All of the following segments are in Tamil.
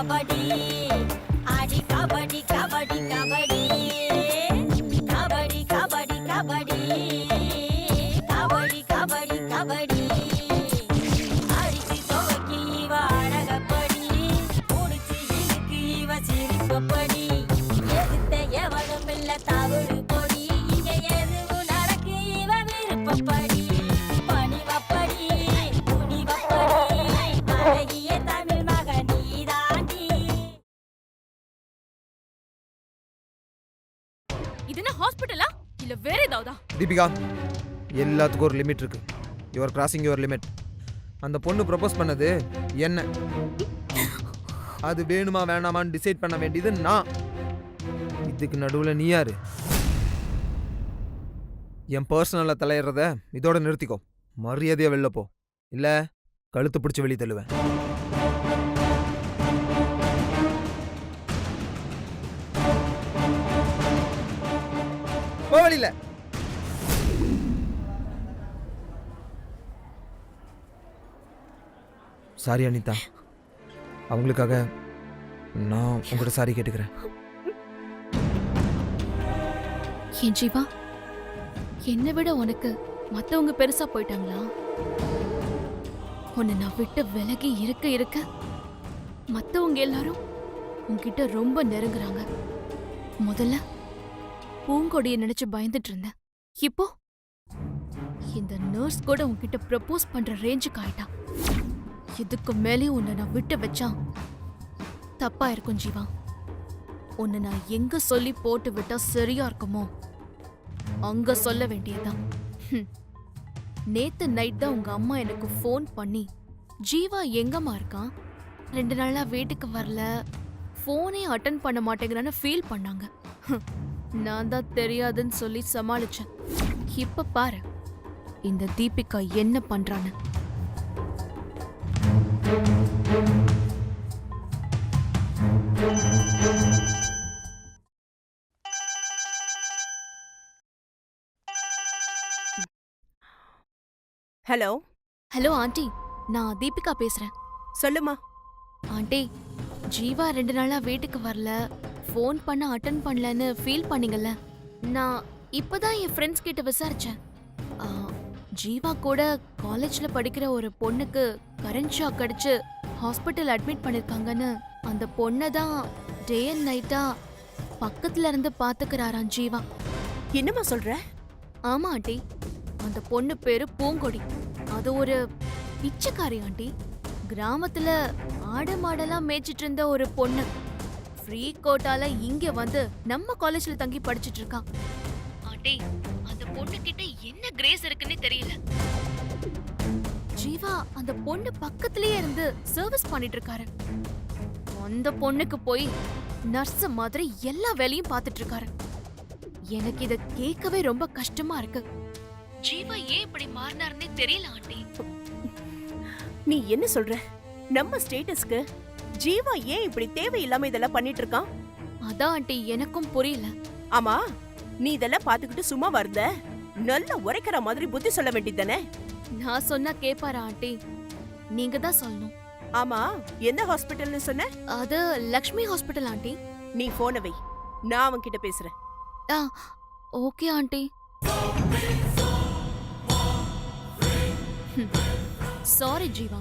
கபடி ஆடி கபடி கபடி கபடி கபடி கபடி கபடி கபடி கபடி கபடி அடிச்சு துவக்கி இவ அழகப்படி முடிச்சு இழுக்கு இவ சிரிப்பப்படி எதிர்த்த எவனும் இல்ல தவறு பொடி இங்க எதுவும் நடக்கு இவ விருப்பப்படி பணிவப்படி துணிவப்படி அழகிய தமிழ் மகன் நீதாண்டி. இது என்ன ஹாஸ்பிடலா இல்ல வேற ஏதாவதா? தீபிகா, எல்லாத்துக்கும் ஒரு லிமிட் இருக்கு. Your crossing your limit. அந்த பொண்ணு ப்ரப்போஸ் பண்ணது என்ன, அது வேணுமா வேணாமான்னு டிசைட் பண்ண வேண்டியது நான். இதுக்கு நடுவில் நீ யாரு? என் பர்சனலில் தலையிடுறத இதோட நிறுத்திக்கோ. மரியாதையா வெளில போ, இல்ல கழுத்து பிடிச்சி வெளியே தள்ளுவேன். போவலில்ல. சாரி அனிதா, அவங்களுக்காக நான் உங்கள்கிட்ட சாரி கேட்டுக்கிறேன். என் ஜீவா, என்னை விட உனக்கு மத்தவங்க பெருசா போயிட்டாங்களா? உன்னை நான் விட்டு விலகி இருக்க இருக்க மத்தவங்க எல்லாரும் உன்கிட்ட ரொம்ப நெருங்குறாங்க. முதல்ல பூங்கொடியை நினைச்சு பயந்துட்டு இருந்தேன். இப்போ இந்த நர்ஸ் கூட உன்கிட்ட ப்ரப்போஸ் பண்ற ரேஞ்சுக்கு ஆயிட்டா. இதுக்கு மேலே உன்னை நான் விட்டு வச்சா தப்பா இருக்கும் ஜீவா. உன்னை நான் எங்க சொல்லி போட்டு விட்டா சரியா இருக்குமோ அங்க சொல்ல வேண்டியதுதான். நேத்து நைட் தான் உங்க அம்மா எனக்கு ஃபோன் பண்ணி ஜீவா எங்கம்மா இருக்கான், 2 நாளா வீட்டுக்கு வரல, ஃபோனே அட்டன் பண்ண மாட்டேங்கிறான்னு ஃபீல் பண்ணாங்க. நான் தான் தெரியாதுன்னு சொல்லி சமாளிச்சேன். இப்ப பாரு இந்த தீபிகா என்ன பண்றான்னு. ஹலோ ஹலோ ஆண்டி, நான் தீபிகா பேசுறேன். சொல்லுமா. ஆண்டி, ஜீவா 2 நாளா வீட்டுக்கு வரல, ஃபோன் பண்ண அட்டன் பண்ணலன்னு ஃபீல் பண்ணீங்கல்ல. நான் இப்பதான் என் ஃப்ரெண்ட்ஸ் கிட்ட விசாரிச்சேன். ஜீவா கூட காலேஜ்ல படிக்கிற ஒரு பொண்ணுக்கு கரண்ட் ஷாக் அடிச்சு ஹாஸ்பிட்டல் அட்மிட் பண்ணிருக்காங்கன்னு அந்த பொண்ணை தான் டே அண்ட் நைட்டா பக்கத்துல இருந்து பாத்துக்கிறாராம் ஜீவா. என்னம்மா சொல்ற? ஆமா ஆண்டி, அந்த பொண்ணு பேரு பூங்கொடி. அது ஒரு பிச்சைக்காரி ஆண்டி. கிராமத்துல ஆடு மாடெல்லாம் மேய்ச்சிட்டு இருந்த ஒரு பொண்ணு ஃப்ரீ கோட்டால இங்க வந்து நம்ம காலேஜ்ல தங்கி படிச்சிட்டு இருக்கா. ஆண்டி, அந்த பொண்ணு கிட்ட என்ன கிரேஸ் இருக்குன்னு தெரியல. ஜீவா அந்த பொண்ணு பக்கத்திலேயே இருந்து சர்வீஸ் பண்ணிட்டு இருக்காரு. அந்த பொண்ணுக்கு போய் நர்ஸ் மாதிரி எல்லா வேலையும் பார்த்துட்டு இருக்காரு. எனக்கு இத கேட்கவே ரொம்ப கஷ்டமா இருக்கு. ஜீவா ஏன் இப்படி மாறினாருன்னே தெரியல ஆண்டி. நீ என்ன சொல்ற? நம்ம ஸ்டேட்டஸ்க்கு ஜீவா ஏன் இப்படி தேவையில்லாம இதெல்லாம் பண்ணிட்டு இருக்கான்? அதான் ஆண்டி எனக்கும் புரியல. ஆமா, நீ இதெல்லாம் பாத்துக்கிட்டு சும்மா வருத? நல்லா உரைக்கிற மாதிரி புத்தி சொல்ல வேண்டியதானே? நான் சொன்னா கேப்பாரா ஆண்டி? நீங்க தான் சொல்லணும். ஆமா, எந்த ஹாஸ்பிட்டல்னு சொன்ன? அது லக்ஷ்மி ஹாஸ்பிட்டல் ஆண்டி. நீ போனை வை, நான் அவன் கிட்ட பேசுறேன். Okay aunty. சாரி ஜீவா,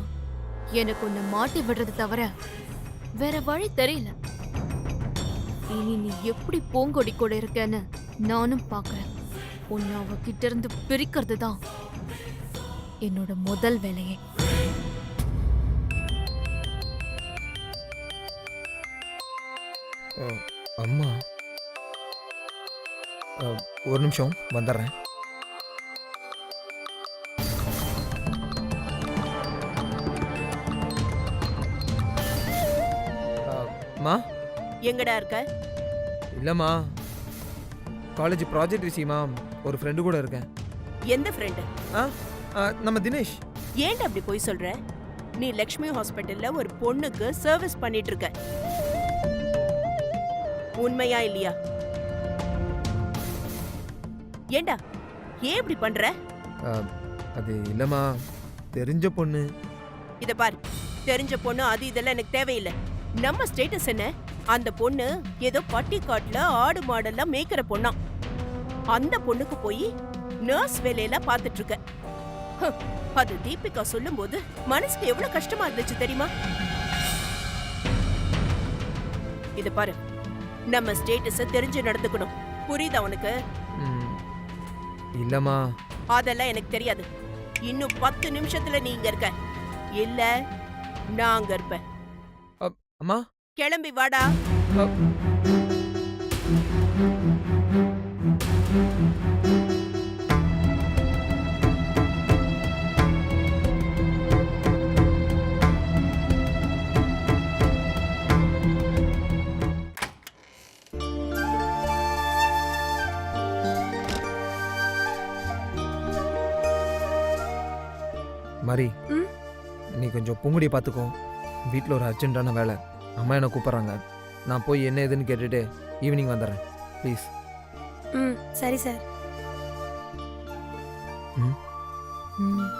எனக்கு உன்னை மாட்டி விடுறது தவிர வேற வழி தெரியல. இனி நீ எப்படி பூங்கொடி கூட இருக்கன்னு நானும் பாக்குறேன். உன்னை அவகிட்ட இருந்து பிரிக்கிறது தான் என்னோட முதல் வேலையே. அம்மா, ஒரு நிமிஷம் வந்துடுறேன். அம்மா, எங்கடா இருக்க? இல்லம்மா, காலேஜ் ப்ராஜெக்ட் விஷயமா ஒரு ஃப்ரெண்டு கூட இருக்கேன். எந்த ஃப்ரெண்டு? நம்ம தினேஷ். ஏன்டா அப்படி போய் சொல்ற? நீ லக்ஷ்மி ஹாஸ்பிட்டல்ல ஒரு பொண்ணுக்கு சர்வீஸ் பண்ணிட்டு இருக்க, உண்மையா இல்லையா? ஏண்டா ஏன் இப்படி பண்ற? அது இல்லம்மா, தெரிஞ்ச பொண்ணு. இத பாரு, தெரிஞ்ச பொண்ணு அது இதெல்லாம் எனக்கு தேவையில்லை. நம்ம ஸ்டேட்டஸ் என்ன? அந்த பொண்ணு ஏதோ பட்டிக்காட்டுல ஆடு மாடெல்லாம் மேய்க்கிற பொண்ணாம். அந்த பொண்ணுக்கு போய் நர்ஸ் வேலையெல்லாம் பார்த்துட்டு இருக்க. ஹம், அது தீபிகா சொல்லும்போது மனசுக்கு எவ்வளவு கஷ்டமா இருந்துச்சு தெரியுமா? இது பாரு, நம்ம ஸ்டேட்டஸ தெரிஞ்சு நடந்துக்கணும். புரியுதா உனக்கு? ம், இல்லம்மா. அதெல்லாம் எனக்கு தெரியாது. இன்னும் 10 நிமிஷத்துல நீ இங்க இருக்க. இல்ல நான் அங்க இருப்பேன். அம்மா. கிளம்பி வாடா. அப்- மாரி, ம்? நீ கொஞ்சம் பூங்குடியை பார்த்துக்கோ. வீட்டில் ஒரு அர்ஜென்ட்டான வேலை. அம்மா என்னை கூப்பிட்றாங்க. நான் போய் என்ன ஏதுன்னு கேட்டுட்டு ஈவினிங் வந்துடுறேன் ப்ளீஸ். ம் சரி சார். ம். ம்.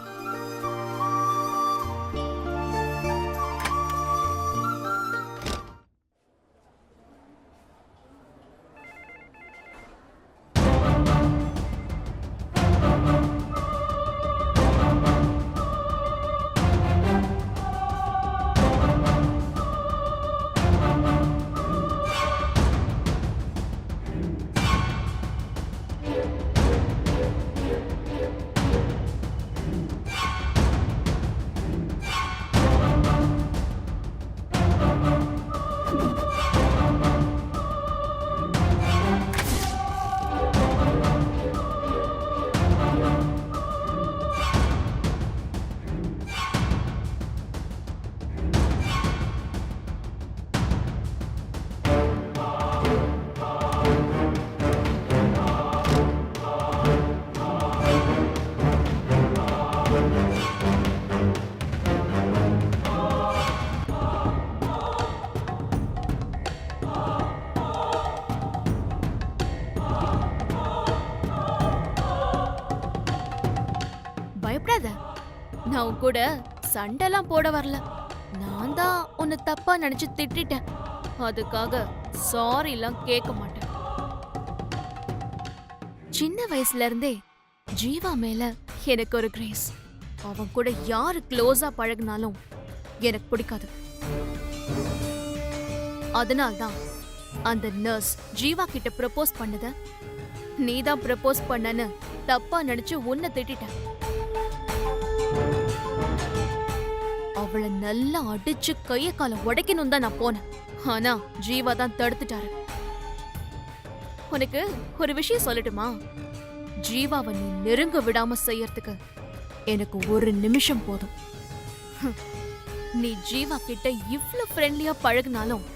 பயப்படாத, நான் உன் கூட சண்டைலாம் போட வரல. நான் தான் உன்னை தப்பா நினைச்சு திட்டிட்டேன். அதுக்காக சாரிலாம் கேட்க மாட்டேன். சின்ன வயசுல இருந்தே ஜீவா மேல எனக்கு ஒரு கிரேஸ். அவன் கூட யாரு க்ளோஸா பழகினாலும் எனக்கு பிடிக்காது. அதனால்தான் அந்த நர்ஸ் ஜீவா கிட்ட ப்ரப்போஸ் பண்ணத நீதான் ப்ரப்போஸ் பண்ணன்னு தப்பா நினைச்சு உன்னை திட்டிட்டேன். அவளை நல்லா அடிச்சு கைய கால உடைக்கணும் தான் நான் போனேன். ஆனா ஜீவா தான் தடுத்துட்டாரு. உனக்கு ஒரு விஷயம் சொல்லட்டுமா? ஜீவாவை நீ நெருங்க விடாம செய்யறதுக்கு எனக்கு ஒரு நிமிஷம் போதும். நீ ஜீவா கிட்ட இவ்ளோ ஃப்ரெண்ட்லியா பழகினாலும்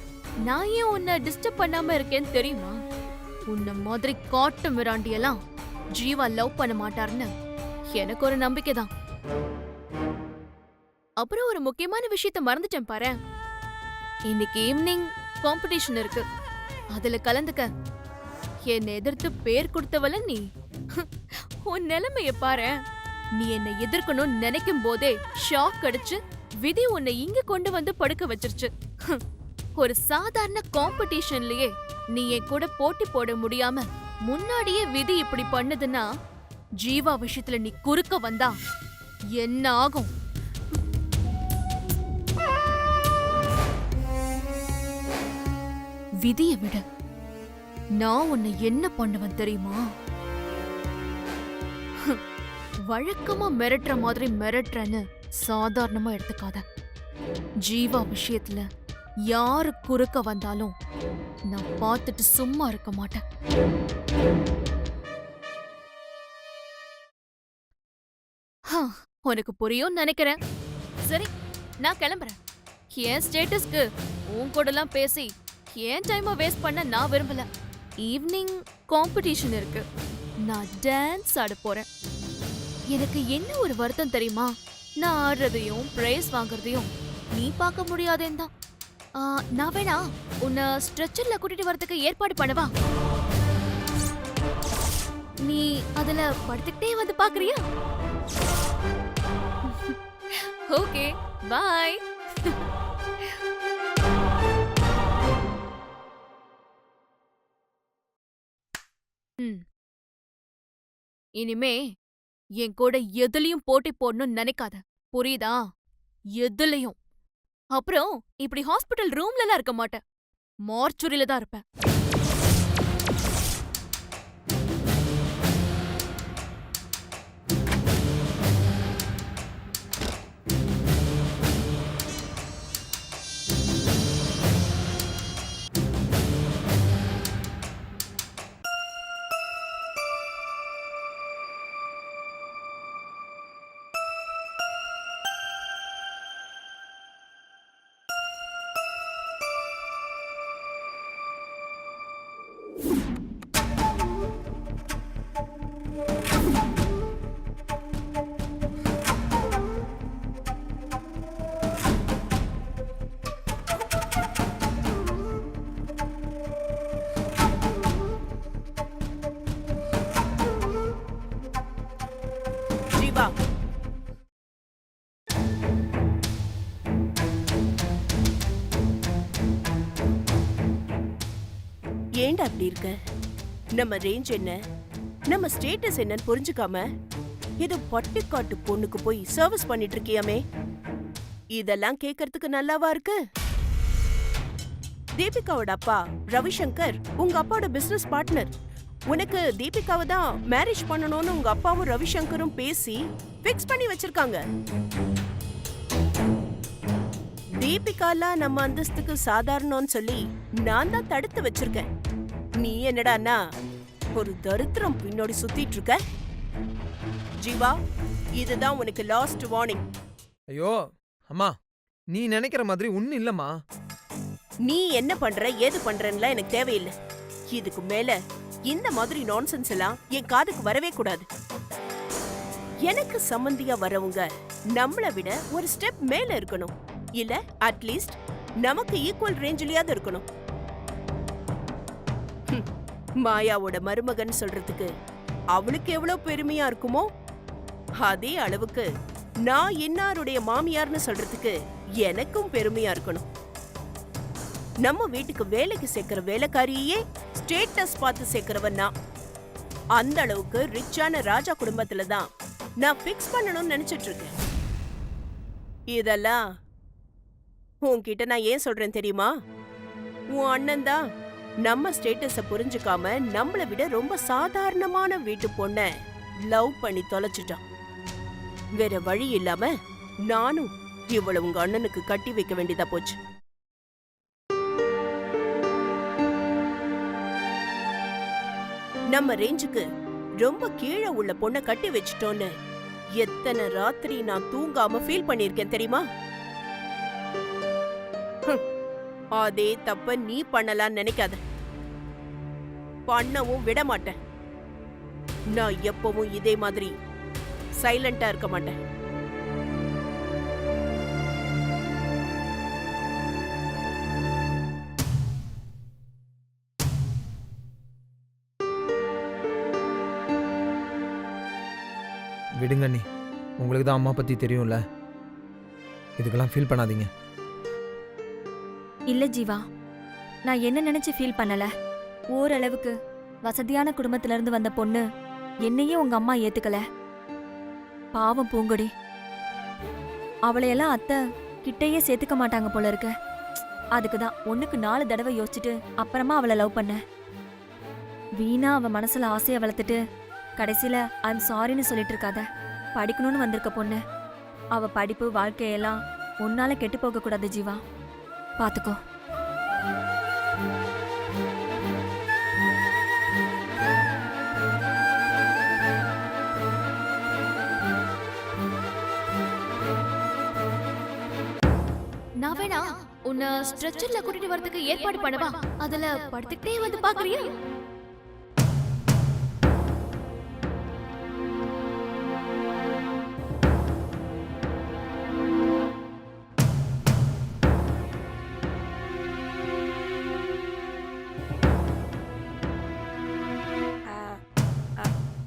நான் ஏன் உன்னை டிஸ்டர்ப் பண்ணாம இருக்கேன்னு தெரியுமா? உன்ன மாதிரி காட்டு மிராண்டியெல்லாம் ஜீவா லவ் பண்ண மாட்டாருன்னு எனக்கு ஒரு நம்பிக்கை தான். அப்புறம் ஒரு முக்கியமான விஷயத்த மறந்துட்டேன் பாரு. இன்னைக்கு ஈவினிங் காம்படிஷன் இருக்கு, அதுல கலந்துக்க. என்னை எதிர்த்து பேர் கொடுத்தவள நீ. உன் நிலைமைய பாரு. நீ என்னை எதிர்க்கணும்னு நினைக்கும் போதே ஷாக் அடிச்சு விதி உன்னை இங்க கொண்டு வந்து படுக்க வச்சிருச்சு. ஒரு சாதாரண காம்படிஷன்லயே நீ என் கூட போட்டி போட முடியாம முன்னாடியே விதி இப்படி பண்ணுதுன்னா ஜீவா விஷயத்துல நீ குறுக்க வந்தா என்ன ஆகும்? விதிய விட நான் உன்னை என்ன பண்ணுவேன் தெரியுமா? வழக்கமா மிரட்டுற மாதிரி மிரட்டுறன்னு சாதாரணமா எடுத்துக்காத. ஜீவா விஷயத்துல யாரு குறுக்க வந்தாலும் நான் பார்த்துட்டு சும்மா இருக்க மாட்டேன். உனக்கு புரியும் நினைக்கிறேன். சரி, நான் கிளம்புறேன். என் ஸ்டேட்டஸ்க்கு உன் கூடலாம் பேசி என் டைமை வேஸ்ட் பண்ண நான் விரும்பல. ஈவினிங் காம்படிஷன் இருக்கு, நான் டான்ஸ் ஆட போறேன். எனக்கு என்ன ஒரு வருத்தம் தெரியுமா? நான் ஆடுறதையும் பிரைஸ் வாங்குறதையும் நீ பார்க்க முடியாதேன்னு தான். நான் வேணா உன்னை ஸ்ட்ரெச்சர்ல கூட்டிட்டு வரதுக்கு ஏற்பாடு பண்ணவா? நீ அதுல படுத்துக்கிட்டே வந்து பாக்குறியா? ஓகே, பாய். ம். இனிமே என் கூட எதுலயும் போட்டி போடணும்னு நினைக்காத, புரியுதா? எதுலயும். அப்புறம் இப்படி ஹாஸ்பிடல் ரூம்லலாம் இருக்க மாட்டேன், மார்ச்சுரியில தான் இருப்பேன். ஜீவா, ஏன்டா அப்படி இருக்க? நம்ம ரேஞ்ச் என்ன, நம்ம ஸ்டேட்டஸ் என்னன்னு புரிஞ்சுக்காம ஏதோ பட்டிக்காட்டு பொண்ணுக்கு போய் சர்வீஸ் பண்ணிட்டு இருக்கியாமே, இதெல்லாம் கேக்குறதுக்கு நல்லாவா இருக்கு? தீபிகாவோட அப்பா ரவிசங்கர் உங்க அப்பாவோட பிசினஸ் பார்ட்னர். உனக்கு தீபிகாவை தான் மேரேஜ் பண்ணணும்னு உங்க அப்பாவும் ரவிசங்கரும் பேசி ஃபிக்ஸ் பண்ணி வச்சிருக்காங்க. தீபிகாலாம் நம்ம அந்தஸ்துக்கு சாதாரணம்னு சொல்லி நான் தான் தடுத்து வச்சிருக்கேன். நீ என்னடான்னா ஒரு தரித்திரம் பின்னாடி சுத்திட்டு இருக்க. ஜீவா, இதுதான் உனக்கு லாஸ்ட் வார்னிங். ஐயோ அம்மா, நீ நினைக்கிற மாதிரி ஒன்றும் இல்லைம்மா. நீ என்ன பண்ற ஏது பண்றன்னுலாம் எனக்கு தேவையில்லை. இதுக்கு மேல இந்த மாதிரி நான்சென்ஸ் எல்லாம் என் காதுக்கு வரவே கூடாது. எனக்கு சம்பந்தியா வரவங்க நம்மள விட ஒரு ஸ்டெப் மேல இருக்கணும், இல்ல அட்லீஸ்ட் நமக்கு ஈக்குவல் ரேஞ்சிலயாவது இருக்கணும். மாயாவோட மருமகன் சொல்றதுக்கு அவளுக்கு எவ்வளவு பெருமையா இருக்குமோ அதே அளவுக்கு நான் இன்னாருடைய மாமியார்னு சொல்றதுக்கு எனக்கும் பெருமையா இருக்கணும். நம்ம வீட்டுக்கு வேலைக்கு சேர்க்கிற வேலைக்காரியே ஸ்டேட்டஸ் பார்த்து சேர்க்கிறவன் நான். அந்த அளவுக்கு ரிச்சான ராஜா குடும்பத்துல தான் நான் பிக்ஸ் பண்ணணும்னு நினைச்சிட்டு இருக்கேன். இதெல்லாம் உன்கிட்ட நான் ஏன் சொல்றேன் தெரியுமா? உன் அண்ணன் தான் நம்ம ஸ்டேட்டஸ புரிஞ்சுக்காம நம்மள விட ரொம்ப சாதாரணமான வீட்டு பொண்ண லவ் பண்ணி தொலைச்சிட்டான். வேற வழி இல்லாம நானும் இவ்வளவு உங்க அண்ணனுக்கு கட்டி வைக்க வேண்டியதா போச்சு. நம்ம ரேஞ்சுக்கு ரொம்ப கீழே உள்ள பொண்ண கட்டி வச்சிட்டோன்னு எத்தனை ராத்திரி நான் தூங்காம ஃபீல் பண்ணிருக்கேன் தெரியுமா? அதே தப்ப நீ பண்ணலாம்னு நினைக்காத. பண்ணவும் விட மாட்டேன். நான் எப்பவும் இதே மாதிரி சைலண்டா இருக்க மாட்டேன். விடுங்க நீ, உங்களுக்கு தான் அம்மா பற்றி தெரியும்ல, இதுக்கெல்லாம் ஃபீல் பண்ணாதீங்க. இல்ல ஜீவா, நான் என்ன நினைச்சு ஃபீல் பண்ணல. ஓரளவுக்கு வசதியான குடும்பத்துல இருந்து வந்த பொண்ணு என்னையே உங்க அம்மா ஏத்துக்கல. பாவம் பூங்கொடி, அவளையெல்லாம் அத்தை கிட்டையே சேர்த்துக்க மாட்டாங்க போல இருக்கு. அதுக்குதான் 1க்கு 4 தடவை யோசிச்சுட்டு அப்புறமா அவளை லவ் பண்ண. வீணா அவ மனசுல ஆசையை வளர்த்துட்டு கடைசியில ஐம் சாரின்னு சொல்லிட்டு இருக்காத. படிக்கணும்னு வந்திருக்க பொண்ணு, அவ படிப்பு வாழ்க்கையெல்லாம் உன்னால கெட்டு போக கூடாது ஜீவா, பாத்துக்கோ. நான் வேணா உன்னை ஸ்ட்ரெச்சர்ல கூட்டிட்டு வரதுக்கு ஏற்பாடு பண்ணவா? அதுல படுத்துக்கிட்டே வந்து பாக்குறியா?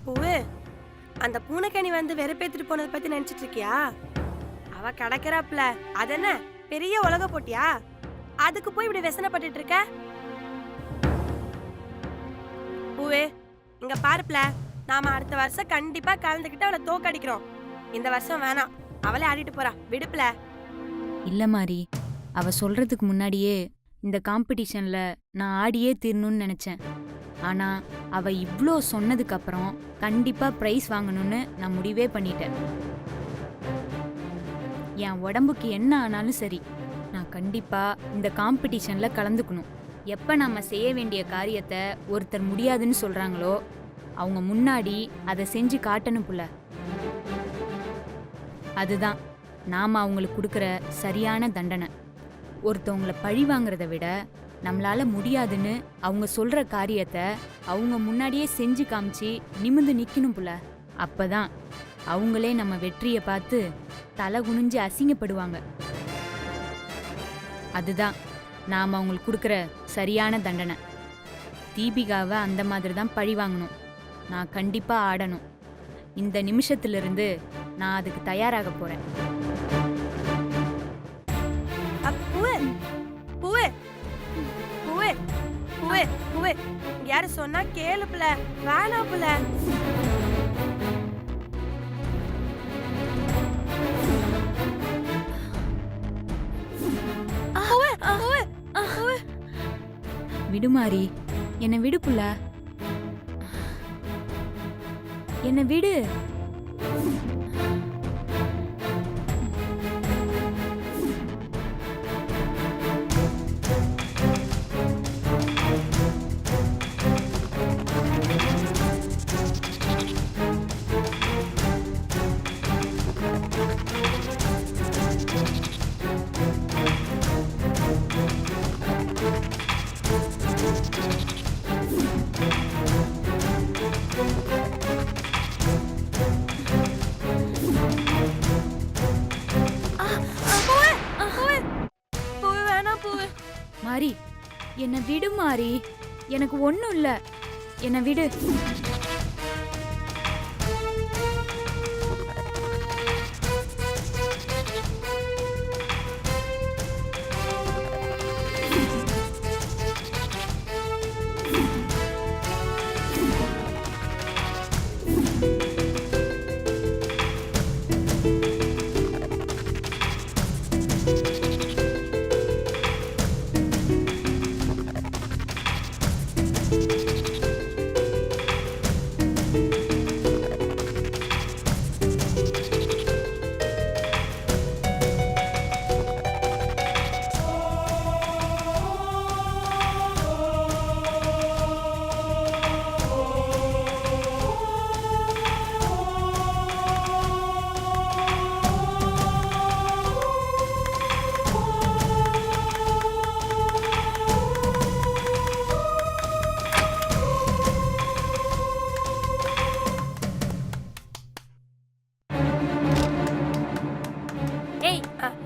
பூவு, அந்த பூனைக்கணி வந்து வெறுப்பேத்திட்டு போனதை பத்தி நினைச்சிட்டு இருக்கியா? அவ கிடக்குறாப்ல, அதென்ன பெரிய உலக போட்டியா? அதுக்கு போய் இப்படி வெசனப்பட்டுட்டு இருக்க? பூவே, இங்க பாருப்ல, நாம அடுத்த வருஷம் கண்டிப்பா கலந்துக்கிட்டு அவளை தோக்கடிக்கிறோம். இந்த வருஷம் வேணாம், அவளே ஆடிட்டு போறா, விடுப்ல. இல்ல மாரி, அவ சொல்றதுக்கு முன்னாடியே இந்த காம்படிஷன்ல நான் ஆடியே தீரணும்னு நினைச்சேன். ஆனா அவ இவ்ளோ சொன்னதுக்கு அப்புறம் கண்டிப்பா பிரைஸ் வாங்கணும்னு நான் முடிவே பண்ணிட்டேன். என் உடம்புக்கு என்ன ஆனாலும் சரி, நான் கண்டிப்பா இந்த காம்படிஷன்ல கலந்துக்கணும். எப்ப நம்ம செய்ய வேண்டிய காரியத்தை ஒருத்தர் முடியாதுன்னு சொல்றாங்களோ அவங்க முன்னாடி அதை செஞ்சு காட்டணும் புள்ள. அதுதான் நாம அவங்களுக்கு கொடுக்குற சரியான தண்டனை. ஒருத்தவங்கள பழி வாங்குறத விட நம்மளால முடியாதுன்னு அவங்க சொல்ற காரியத்தை அவங்க முன்னாடியே செஞ்சு காமிச்சு நிமிந்து நிக்கணும் புள்ள. அப்பதான் அவங்களே நம்ம வெற்றியை பார்த்து தலை குனிஞ்சு அசிங்கப்படுவாங்க. அதுதான் நாம அவங்களுக்கு கொடுக்குற சரியான தண்டனை. தீபிகாவை அந்த மாதிரி தான் பழி வாங்கணும். நான் கண்டிப்பா ஆடணும். இந்த நிமிஷத்திலிருந்து நான் அதுக்கு தயாராக போறேன். பூவே பூவே பூவே பூவே பூவே, யாரு சொன்னா கேளுப்ல, வேணாப்புல. விடுமாரி, என்னை விடு புள்ள, என்னை விடு. மாரி, என்னை விடு மாரி, எனக்கு ஒண்ணும் இல்ல, என்னை விடு.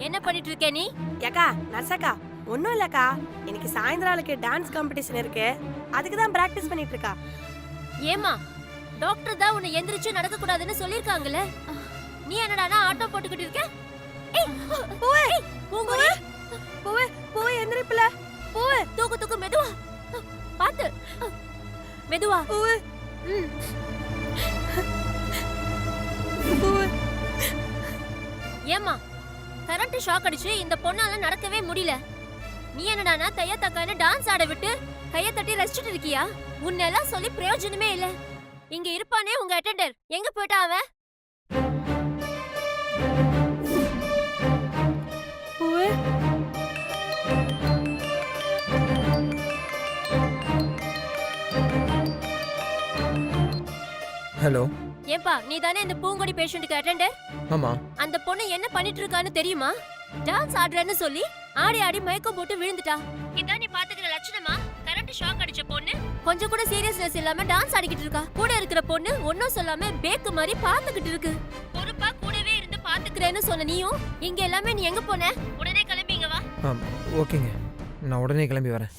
என்ன பண்ணிட்டு இருக்க நீ? ஏக்கா, நர்சக்கா, ஒன்னும் இல்லக்கா, இன்னைக்கு சாயந்தராளுக்கு டான்ஸ் காம்படிஷன் இருக்கு, அதுக்கு தான் பிராக்டிஸ் பண்ணிட்டு இருக்கா. ஏமா, டாக்டர் தான் உன்னை எந்திரிச்சு நடக்க கூடாதுன்னு சொல்லிருக்காங்கல்ல, நீ என்னடானா ஆட்டோ போட்டுக்கிட்டு இருக்க? பூவே பூங்குடி, பூவே பூவே, எந்திரிப்புல. பூவே, தூக்கு தூக்கு, மெதுவா பாத்து, மெதுவா. பூவே பூவே. ஏமா, கரண்ட் ஷாக் அடிச்சு இந்த பொண்ணால நடக்கவே முடியல. நீ என்னடானா தைய தக்கான டான்ஸ் ஆட விட்டு கைய தட்டி ரசிச்சிட்டு இருக்கியா? உன்னெல்லாம் சொல்லி பிரயோஜனமே இல்ல. இங்க இருப்பானே உங்க அட்டெண்டர், எங்க போயிட்டா அவன்? பூவே ஹலோ. ஏப்பா, நீ தானே இந்த பூங்கொடி பேஷண்ட்டுக்கு அட்டெண்டர்? ஆமா. அந்த பொண்ணு என்ன பண்ணிட்டு இருக்கான்னு தெரியுமா? டான்ஸ் ஆடுறேன்னு சொல்லி ஆடி ஆடி மயக்கம் போட்டு விழுந்துட்டா. இதான் நீ பாத்துக்கிற லட்சணமா? கரண்ட் ஷாக் அடிச்ச பொண்ணு கொஞ்சம் கூட சீரியஸ்னஸ் இல்லாம டான்ஸ் ஆடிக்கிட்டு இருக்கா. கூட இருக்கிற பொண்ணு ஒன்னும் சொல்லாம பேக்கு மாதிரி பாத்துக்கிட்டு இருக்கு. பொறுப்பா கூடவே இருந்து பாத்துக்கிறேன்னு சொன்ன நீயும் இங்க எல்லாமே நீ எங்க போன? உடனே கிளம்பிங்க வா. ஓகேங்க, நான் உடனே கிளம்பி வரேன்.